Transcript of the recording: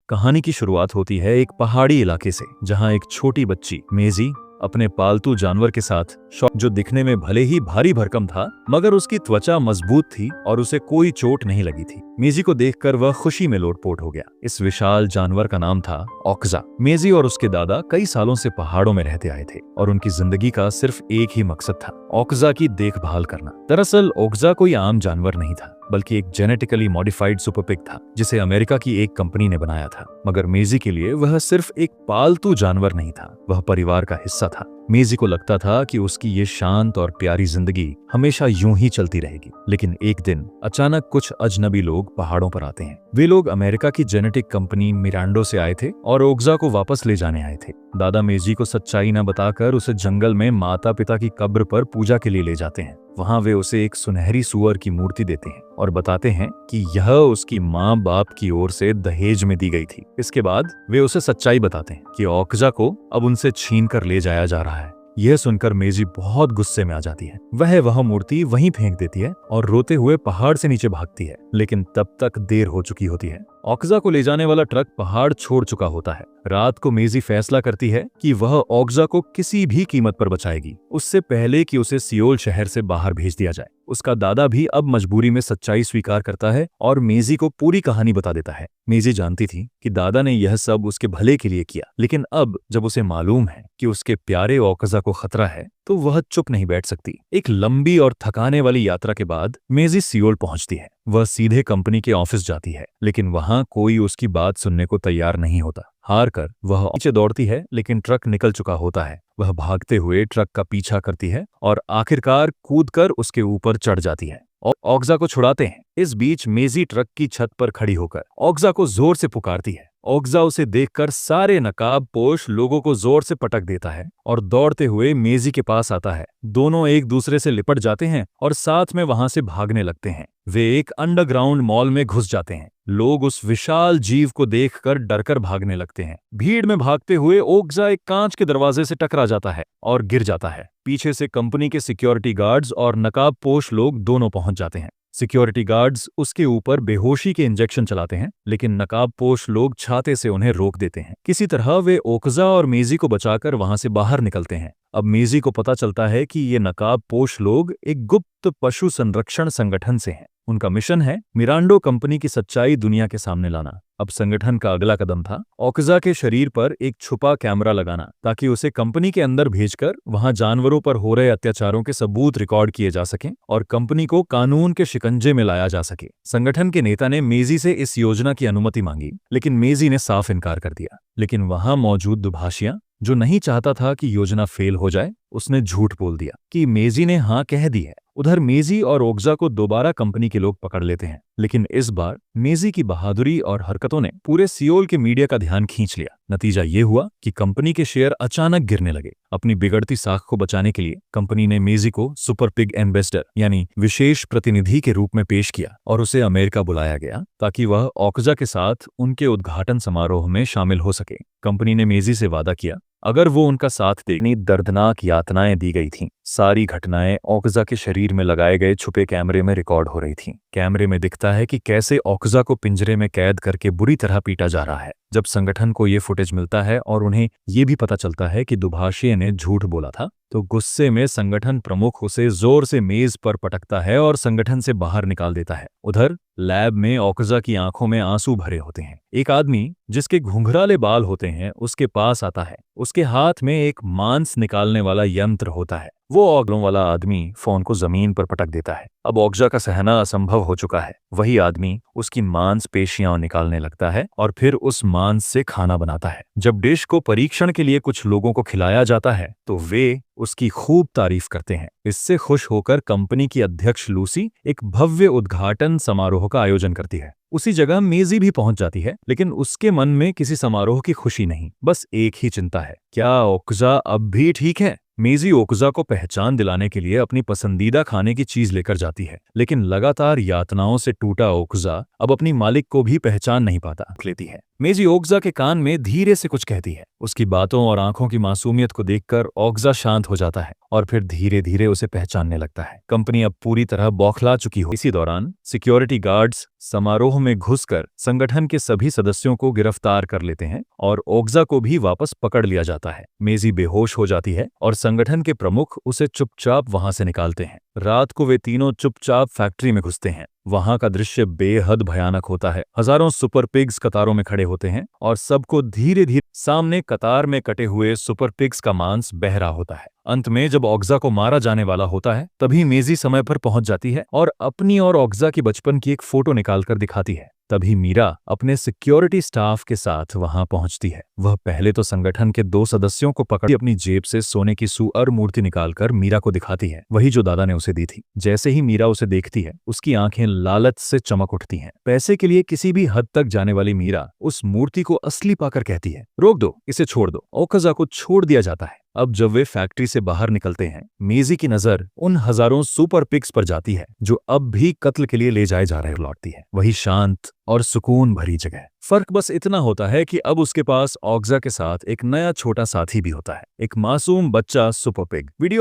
कहानी की शुरुआत होती है एक पहाड़ी इलाके से, जहां एक छोटी बच्ची मेजी अपने पालतू जानवर के साथ जो दिखने में भले ही भारी भरकम था, मगर उसकी त्वचा मजबूत थी और उसे कोई चोट नहीं लगी थी। मेजी को देखकर वह खुशी में लोटपोट हो गया। इस विशाल जानवर का नाम था ओक्जा। मेजी और उसके दादा कई सालों से पहाड़ों में रहते आए थे और उनकी जिंदगी का सिर्फ एक ही मकसद था, ओक्जा की देखभाल करना। दरअसल ओक्जा कोई आम जानवर नहीं था, बल्कि एक जेनेटिकली मॉडिफाइड सुपर पिग था, जिसे अमेरिका की एक कंपनी ने बनाया था। मगर मेजी के लिए वह सिर्फ एक पालतू जानवर नहीं था, वह परिवार का हिस्सा था। मेजी को लगता था कि उसकी ये शांत और प्यारी जिंदगी हमेशा यूं ही चलती रहेगी। लेकिन एक दिन अचानक कुछ अजनबी लोग पहाड़ों पर आते हैं। वे लोग अमेरिका की जेनेटिक कंपनी मिरांडो से आए थे और ओक्जा को वापस ले जाने आए थे। दादा मेजी को सच्चाई न बताकर उसे जंगल में माता पिता की कब्र पर पूजा के लिए ले जाते हैं। वहां वे उसे एक सुनहरी सूअर की मूर्ति देते हैं और बताते हैं कि यह उसकी माँ बाप की ओर से दहेज में दी गई थी। इसके बाद वे उसे सच्चाई बताते हैं कि ओक्जा को अब उनसे छीन कर ले जाया जा रहा है। यह सुनकर मेजी बहुत गुस्से में आ जाती है। वह मूर्ति वहीं फेंक देती है और रोते हुए पहाड़ से नीचे भागती है। लेकिन तब तक देर हो चुकी होती है। ओक्जा को ले जाने वाला ट्रक पहाड़ छोड़ चुका होता है। रात को मेजी फैसला करती है कि वह ओक्जा को किसी भी कीमत पर बचाएगी, उससे पहले कि उसे सियोल शहर से बाहर भेज दिया जाए। उसका दादा भी अब मजबूरी में सच्चाई स्वीकार करता है और मेजी को पूरी कहानी बता देता है। मेजी जानती थी कि दादा ने यह सब उसके भले के लिए किया, लेकिन अब जब उसे मालूम है कि उसके प्यारे ओक्जा को खतरा है, तो वह चुप नहीं बैठ सकती। एक लंबी और थकाने वाली यात्रा के बाद मेजी सियोल पहुंचती है। वह सीधे कंपनी के ऑफिस जाती है, लेकिन वहां कोई उसकी बात सुनने को तैयार नहीं होता। हार कर वह नीचे दौड़ती है, लेकिन ट्रक निकल चुका होता है। वह भागते हुए ट्रक का पीछा करती है और आखिरकार कूदकर उसके ऊपर चढ़ जाती है और ओक्जा को छुड़ाते हैं। इस बीच मेजी ट्रक की छत पर खड़ी होकर ओक्जा को जोर से पुकारती है। ओक्जा उसे देखकर सारे नकाबपोश लोगों को जोर से पटक देता है और दौड़ते हुए मेजी के पास आता है। दोनों एक दूसरे से लिपट जाते हैं और साथ में वहां से भागने लगते हैं। वे एक अंडरग्राउंड मॉल में घुस जाते हैं। लोग उस विशाल जीव को देखकर डरकर भागने लगते हैं। भीड़ में भागते हुए ओक्जा एक कांच के दरवाजे से टकरा जाता है और गिर जाता है। पीछे से कंपनी के सिक्योरिटी गार्ड्स और नकाबपोश लोग दोनों पहुंच जाते हैं। सिक्योरिटी गार्ड्स उसके ऊपर बेहोशी के इंजेक्शन चलाते हैं, लेकिन नकाबपोश लोग छाते से उन्हें रोक देते हैं। किसी तरह वे ओक्जा और मेजी को बचाकर वहां से बाहर निकलते हैं। अब मेजी को पता चलता है कि ये नकाबपोश लोग एक गुप्त पशु संरक्षण संगठन से हैं। उनका मिशन है मिरांडो कंपनी की सच्चाई दुनिया के सामने लाना। अब संगठन का अगला कदम था ओक्जा के शरीर पर एक छुपा कैमरा लगाना, ताकि उसे कंपनी के अंदर भेजकर वहां जानवरों पर हो रहे अत्याचारों के सबूत रिकॉर्ड किए जा सकें और कंपनी को कानून के शिकंजे में लाया जा सके। संगठन के नेता ने मेजी से इस योजना की अनुमति मांगी, लेकिन मेजी ने साफ इनकार कर दिया। लेकिन वहां मौजूद दुभाषिया, जो नहीं चाहता था कि योजना फेल हो जाए, उसने झूठ बोल दिया कि मेजी ने हाँ कह दी है। उधर मेजी और ओक्जा को दोबारा कंपनी के लोग पकड़ लेते हैं, लेकिन इस बार मेजी की बहादुरी और हरकतों ने पूरे सियोल के मीडिया का ध्यान खींच लिया। नतीजा ये हुआ कि कंपनी के शेयर अचानक गिरने लगे। अपनी बिगड़ती साख को बचाने के लिए कंपनी ने मेजी को सुपर पिग एम्बेसडर यानी विशेष प्रतिनिधि के रूप में पेश किया और उसे अमेरिका बुलाया गया, ताकि वह ओक्जा के साथ उनके उद्घाटन समारोह में शामिल हो सके। कंपनी ने मेजी से वादा किया, अगर वो उनका साथ देने दर्दनाक यातनाएं दी गई थीं। सारी घटनाएं ओक्जा के शरीर में लगाए गए छुपे कैमरे में रिकॉर्ड हो रही थीं। कैमरे में दिखता है कि कैसे ओक्जा को पिंजरे में कैद करके बुरी तरह पीटा जा रहा है। जब संगठन को ये फुटेज मिलता है और उन्हें ये भी पता चलता है कि दुभाषिया ने झूठ बोला था, तो गुस्से में संगठन प्रमुख उसे जोर से मेज पर पटकता है और संगठन से बाहर निकाल देता है। उधर लैब में ओक्जा की आंखों में आंसू भरे होते हैं। एक आदमी जिसके घुंघराले बाल होते हैं उसके पास आता है। उसके हाथ में एक मांस निकालने वाला यंत्र होता है। वो ओग्लों वाला आदमी फोन को जमीन पर पटक देता है। अब ओक्जा का सहना असंभव हो चुका है। वही आदमी उसकी मांसपेशियां निकालने लगता है और फिर उस मांस से खाना बनाता है। जब डिश को परीक्षण के लिए कुछ लोगों को खिलाया जाता है, तो वे उसकी खूब तारीफ करते हैं। इससे खुश होकर कंपनी की अध्यक्ष लूसी एक भव्य उद्घाटन समारोह का आयोजन करती है। उसी जगह मेजी भी पहुंच जाती है, लेकिन उसके मन में किसी समारोह की खुशी नहीं, बस एक ही चिंता है, क्या ओक्जा अब भी ठीक है? मेजी ओक्जा को पहचान दिलाने के लिए अपनी पसंदीदा खाने की चीज लेकर जाती है, लेकिन लगातार यातनाओं से टूटा ओक्जा अब अपनी मालिक को भी पहचान नहीं पाता लेती है। मेजी ओक्जा के कान में धीरे से कुछ कहती है। उसकी बातों और आंखों की मासूमियत को देखकर ओक्जा शांत हो जाता है और फिर धीरे धीरे उसे पहचानने लगता है। कंपनी अब पूरी तरह बौखला चुकी हो। इसी दौरान सिक्योरिटी गार्ड्स समारोह में घुसकर संगठन के सभी सदस्यों को गिरफ्तार कर लेते हैं और ओग्जा को भी वापस पकड़ लिया जाता है। मेजी बेहोश हो जाती है और संगठन के प्रमुख उसे चुपचाप वहां से निकालते हैं। रात को वे तीनों चुपचाप फैक्ट्री में घुसते हैं। वहां का दृश्य बेहद भयानक होता है। हजारों सुपर पिग्स कतारों में खड़े होते हैं और सबको धीरे धीरे सामने कतार में कटे हुए सुपर पिग्स का मांस बह रहा होता है। अंत में जब ओग्जा को मारा जाने वाला होता है तभी मेजी समय पर पहुंच जाती है और अपनी और ओग्जा की बचपन की एक फोटो निकालकर दिखाती है। तभी मीरा अपने सिक्योरिटी स्टाफ के साथ वहां पहुंचती है। वह पहले तो संगठन के 2 सदस्यों को पकड़ अपनी जेब से सोने की सुअर मूर्ति निकालकर मीरा को दिखाती है, वही जो दादा ने उसे दी थी। जैसे ही मीरा उसे देखती है उसकी आंखें लालच से चमक उठती हैं। पैसे के लिए किसी भी हद तक जाने वाली मीरा उस मूर्ति को असली पाकर कहती है, रोक दो, इसे छोड़ दो। ओकाजा को छोड़ दिया जाता है। अब जब वे फैक्ट्री से बाहर निकलते हैं, मेजी की नजर उन हजारों सुपर पिग्स पर जाती है जो अब भी कत्ल के लिए ले जाए जा रहे लौटती है। वही शांत और सुकून भरी जगह। फर्क बस इतना होता है कि अब उसके पास ओग्जा के साथ एक नया छोटा साथी भी होता है, एक मासूम बच्चा सुपर पिग। वीडियो